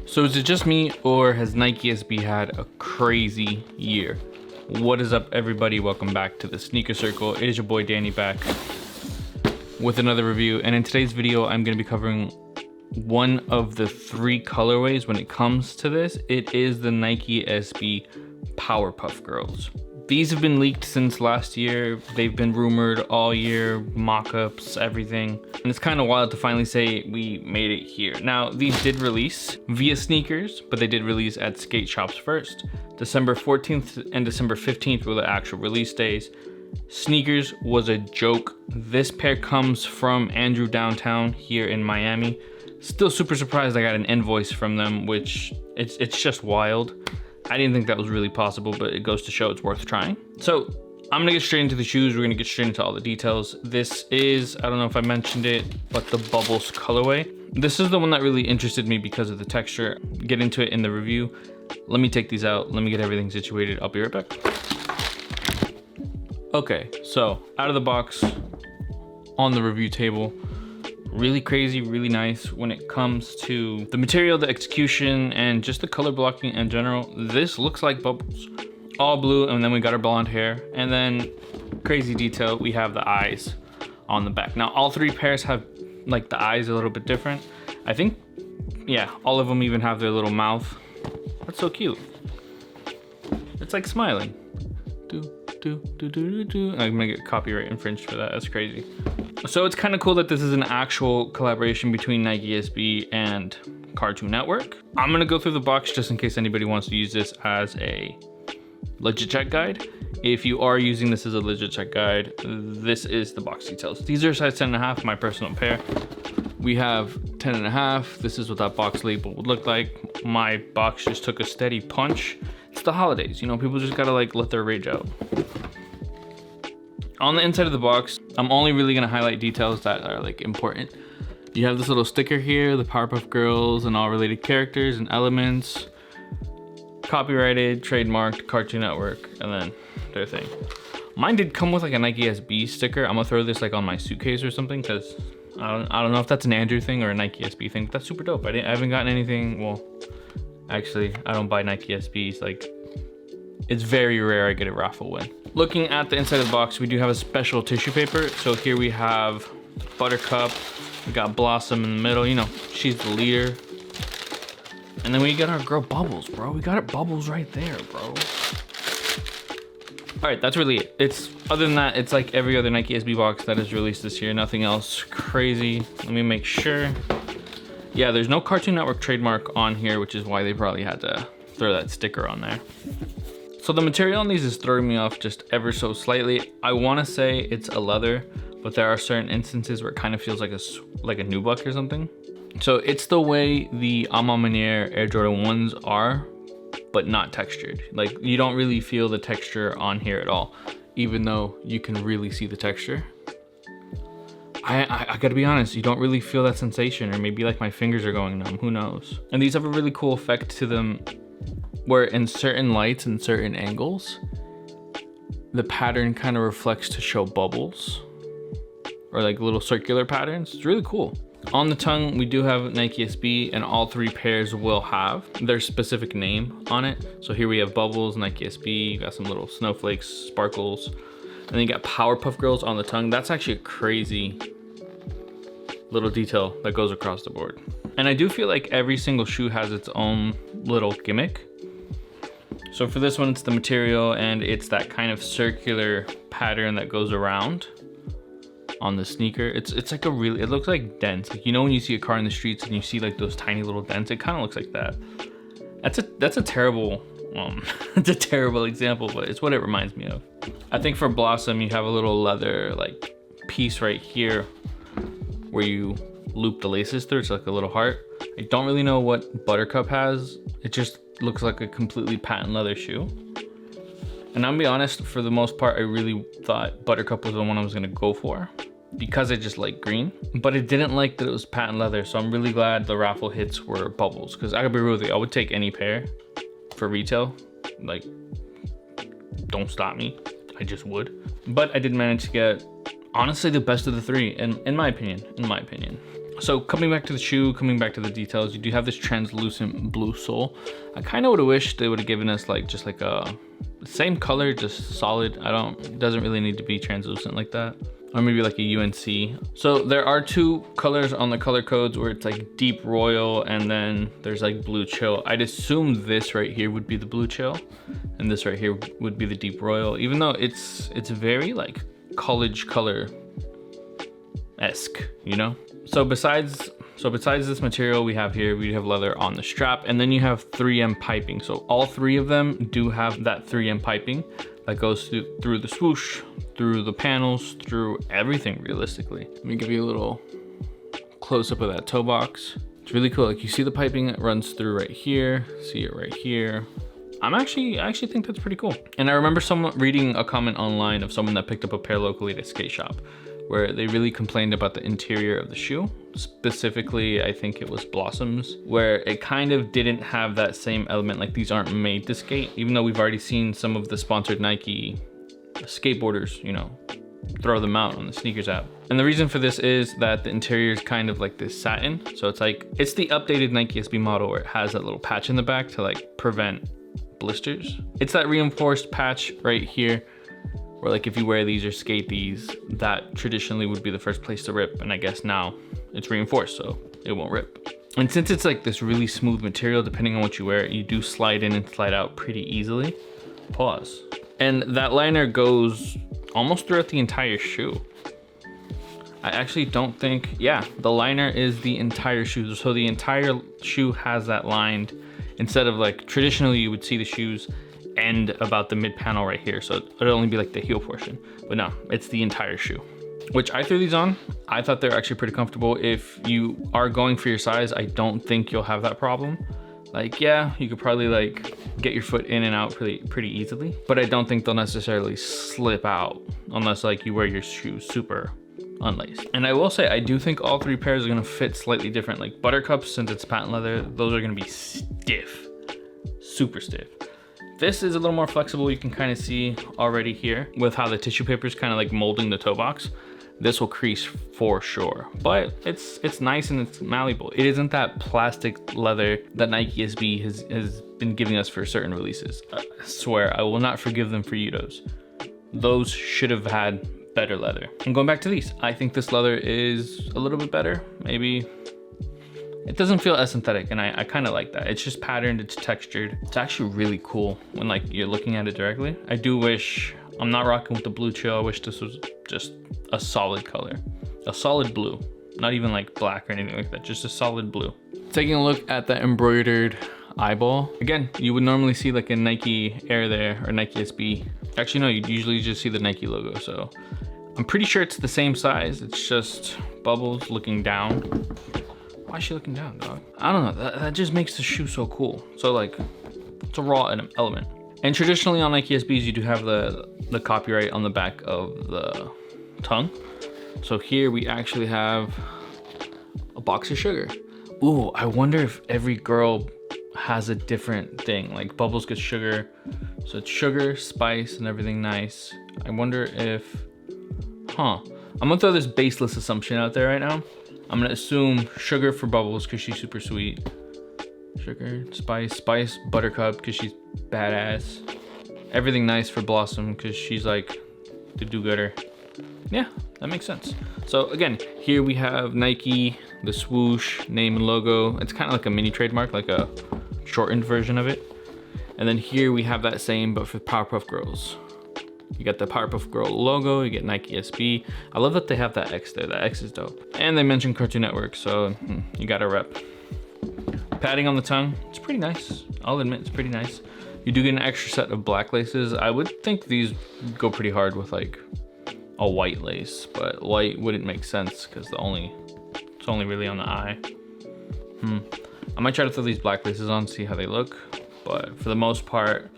So is it just me, or has Nike SB had a crazy year? What is up, everybody? Welcome back to the Sneaker Circle. It is your boy Danny back with another review, and in today's video I'm going to be covering one of the three colorways when it comes to this. It is the Nike SB Powerpuff Girls. These have been leaked since last year. They've been rumored all year, mock-ups, everything. And it's kind of wild to finally say we made it here. Now, these did release via sneakers, but they did release at skate shops first. December 14th and December 15th were the actual release days. Sneakers was a joke. This pair comes from Andrew Downtown here in Miami. Still super surprised I got an invoice from them, which it's just wild. I didn't think that was really possible, but it goes to show it's worth trying. So I'm gonna get straight into the shoes. We're gonna get straight into all the details. This is, I don't know if I mentioned it, but the Bubbles colorway. This is the one that really interested me because of the texture. Get into it in the review. Let me take these out. Let me get everything situated. I'll be right back. Okay, so out of the box, on the review table, really crazy, really nice when it comes to the material, the execution, and just the color blocking in general. This looks like Bubbles. All blue, and then we got our blonde hair, and then crazy detail, we have the eyes on the back. Now all three pairs have like the eyes a little bit different. I think, yeah, all of them even have their little mouth. That's so cute. It's like smiling. I'm gonna get copyright infringed for that. That's crazy. So it's kind of cool that this is an actual collaboration between Nike SB and Cartoon Network. I'm gonna go through the box just in case anybody wants to use this as a legit check guide. If you are using this as a legit check guide, this is the box details. These are size 10.5, my personal pair. We have 10.5. This is what that box label would look like. My box just took a steady punch. It's the holidays, you know, people just gotta like let their rage out. On the inside of the box, I'm only really gonna highlight details that are like important. You have this little sticker here, the Powerpuff Girls and all related characters and elements. Copyrighted, trademarked, Cartoon Network, and then their thing. Mine did come with like a Nike SB sticker. I'm gonna throw this like on my suitcase or something, because I don't know if that's an Andrew thing or a Nike SB thing, but that's super dope. I haven't gotten anything, well, actually, I don't buy Nike SBs. Like, it's very rare I get a raffle win. Looking at the inside of the box, we do have a special tissue paper. So here we have Buttercup, we got Blossom in the middle, you know, she's the leader. And then we got our girl Bubbles, bro. We got our Bubbles right there, bro. All right, that's really it. It's, other than that, it's like every other Nike SB box that is released this year. Nothing else crazy. Let me make sure. Yeah, there's no Cartoon Network trademark on here, which is why they probably had to throw that sticker on there. So the material on these is throwing me off just ever so slightly. I want to say it's a leather, but there are certain instances where it kind of feels like a nubuck or something. So it's the way the A Ma Maniere Air Jordan 1s are, but not textured. Like, you don't really feel the texture on here at all, even though you can really see the texture. I gotta be honest, you don't really feel that sensation, or maybe like my fingers are going numb, who knows? And these have a really cool effect to them where in certain lights and certain angles, the pattern kind of reflects to show bubbles or like little circular patterns. It's really cool. On the tongue, we do have Nike SB, and all three pairs will have their specific name on it. So here we have Bubbles, Nike SB, you got some little snowflakes, sparkles, and then you got Powerpuff Girls on the tongue. That's actually a crazy little detail that goes across the board. And I do feel like every single shoe has its own little gimmick. So for this one, it's the material, and it's that kind of circular pattern that goes around on the sneaker. It's like a really, it looks like dents. Like, you know when you see a car in the streets and you see like those tiny little dents, it kind of looks like that. That's a terrible, it's a terrible example, but it's what it reminds me of. I think for Blossom, you have a little leather like piece right here where you loop the laces through. It's like a little heart. I don't really know what Buttercup has. It just looks like a completely patent leather shoe. And I'll be honest, for the most part, I really thought Buttercup was the one I was gonna go for because I just like green, but I didn't like that it was patent leather. So I'm really glad the raffle hits were Bubbles, because I gotta be real with you, I would take any pair for retail. Like, don't stop me, I just would. But I did manage to get, honestly, the best of the three, in my opinion. So coming back to the shoe, coming back to the details, you do have this translucent blue sole. I kind of would have wished they would have given us like just like a same color, just solid. It doesn't really need to be translucent like that. Or maybe like a UNC. So there are two colors on the color codes where it's like deep royal and then there's like blue chill. I'd assume this right here would be the blue chill and this right here would be the deep royal, even though it's very like college color-esque, you know? So besides this material we have here, we have leather on the strap, and then you have 3M piping. So all three of them do have that 3M piping that goes through the swoosh, through the panels, through everything realistically. Let me give you a little close up of that toe box. It's really cool. Like you see the piping that runs through right here, see it right here. I actually think that's pretty cool. And I remember reading a comment online of someone that picked up a pair locally at a skate shop where they really complained about the interior of the shoe. Specifically, I think it was Blossoms, where it kind of didn't have that same element. Like these aren't made to skate, even though we've already seen some of the sponsored Nike skateboarders, you know, throw them out on the sneakers app. And the reason for this is that the interior is kind of like this satin. So it's the updated Nike SB model where it has that little patch in the back to like prevent blisters. It's that reinforced patch right here where like if you wear these or skate these, that traditionally would be the first place to rip, and I guess now it's reinforced so it won't rip. And since it's like this really smooth material, depending on what you wear, you do slide in and slide out pretty easily. Pause. And that liner goes almost throughout the entire shoe. I actually don't think, yeah, the liner is the entire shoe. So the entire shoe has that lined, instead of like traditionally you would see the shoes end about the mid panel right here, so it'd only be like the heel portion, but no, it's the entire shoe. Which I threw these on, I thought they're actually pretty comfortable. If you are going for your size, I don't think you'll have that problem. Like, yeah, you could probably like get your foot in and out pretty easily, but I don't think they'll necessarily slip out unless like you wear your shoes super unlaced. And I will say, I do think all three pairs are gonna fit slightly different. Like Buttercups, since it's patent leather, those are gonna be stiff, super stiff. This is a little more flexible. You can kind of see already here with how the tissue paper is kind of like molding the toe box. This will crease for sure, but it's nice and it's malleable. It isn't that plastic leather that Nike SB has been giving us for certain releases. I swear, I will not forgive them for Udos. Those should have had better leather. And going back to these, I think this leather is a little bit better. Maybe it doesn't feel as synthetic, and I kind of like that. It's just patterned, it's textured. It's actually really cool when like you're looking at it directly. I do wish, I'm not rocking with the blue chill. I wish this was just a solid color, a solid blue, not even like black or anything like that, just a solid blue. Taking a look at the embroidered eyeball. Again, you would normally see like a Nike Air there or Nike SB. Actually, no, you'd usually just see the Nike logo. So I'm pretty sure it's the same size. It's just Bubbles looking down. Why is she looking down, dog? I don't know, that just makes the shoe so cool. So like, it's a raw element. And traditionally on Nike SBs, you do have the copyright on the back of the tongue. So here we actually have a box of sugar. Ooh, I wonder if every girl has a different thing. Like Bubbles gets sugar. So it's sugar, spice, and everything nice. I wonder if, I'm gonna throw this baseless assumption out there right now. I'm gonna assume sugar for Bubbles because she's super sweet. Sugar, spice, Buttercup because she's badass. Everything nice for Blossom because she's like the do-gooder. Yeah, that makes sense. So again, here we have Nike, the swoosh, name and logo. It's kind of like a mini trademark, like a shortened version of it. And then here we have that same, but for Powerpuff Girls. You got the Powerpuff Girl logo, you get Nike SB. I love that they have that X there, that X is dope. And they mentioned Cartoon Network, so you gotta rep. Padding on the tongue, it's pretty nice. I'll admit, it's pretty nice. You do get an extra set of black laces. I would think these go pretty hard with like a white lace, but white wouldn't make sense because it's only really on the eye. I might try to throw these black laces on, see how they look, but for the most part,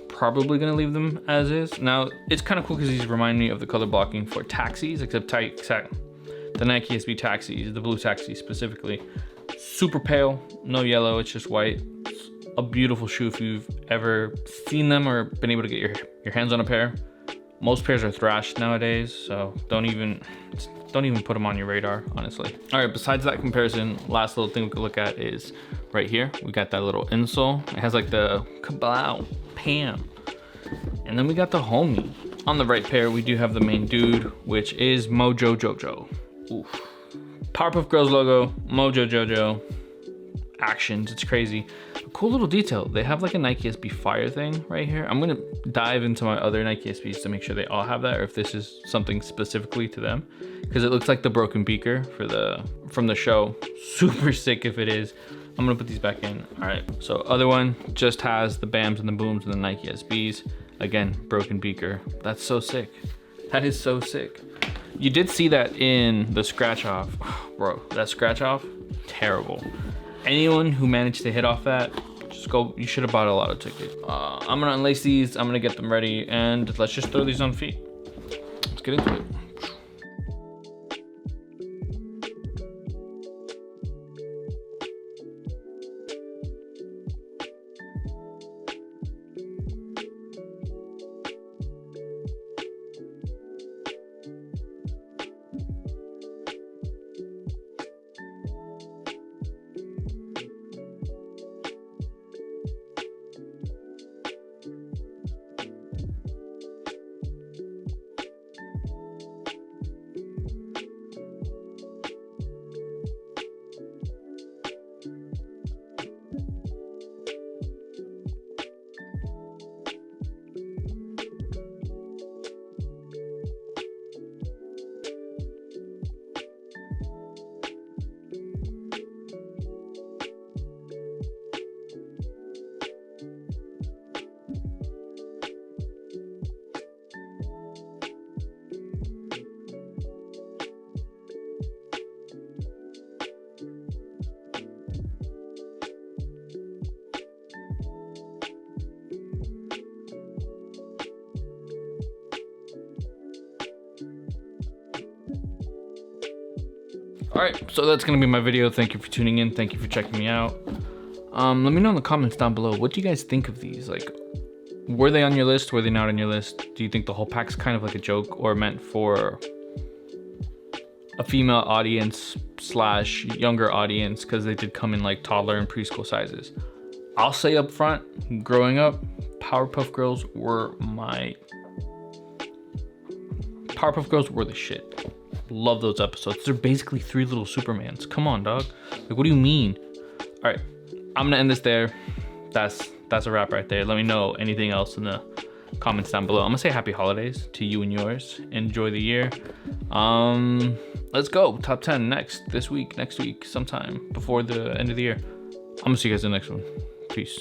probably gonna leave them as is. Now, it's kind of cool because these remind me of the color blocking for taxis, except the Nike SB taxis, the blue taxi specifically. Super pale, no yellow, it's just white. It's a beautiful shoe if you've ever seen them or been able to get your hands on a pair. Most pairs are thrashed nowadays, so don't even put them on your radar, honestly. All right, besides that comparison, last little thing we could look at is right here. We got that little insole. It has like the kablow, Pam. And then we got the homie. On the right pair, we do have the main dude, which is Mojo Jojo. Oof. Powerpuff Girls logo, Mojo Jojo. Actions, it's crazy. A cool little detail, they have like a Nike SB Fire thing right here. I'm gonna dive into my other Nike SBs to make sure they all have that, or if this is something specifically to them, because it looks like the broken beaker from the show. Super sick if it is. I'm gonna put these back in. All right, so other one just has the BAMs and the booms and the Nike SBs. Again, broken beaker. That's so sick. That is so sick. You did see that in the scratch off. Bro, that scratch off, terrible. Anyone who managed to hit off that, just go, you should have bought a lotto ticket. I'm gonna unlace these, I'm gonna get them ready, and let's just throw these on feet. Let's get into it. All right, so that's gonna be my video. Thank you for tuning in. Thank you for checking me out. Let me know in the comments down below, what do you guys think of these? Like, were they on your list? Were they not on your list? Do you think the whole pack's kind of like a joke or meant for a female audience slash younger audience? Because they did come in like toddler and preschool sizes. I'll say up front, growing up, Powerpuff Girls were the shit. Love those episodes. They're basically 3 little Supermans. Come on, dog. Like, what do you mean? All right, I'm gonna end this there. That's a wrap right there. Let me know anything else in the comments down below. I'm gonna say happy holidays to you and yours. Enjoy the year. Let's go. Top 10 next week, sometime before the end of the year. I'm gonna see you guys in the next one. Peace.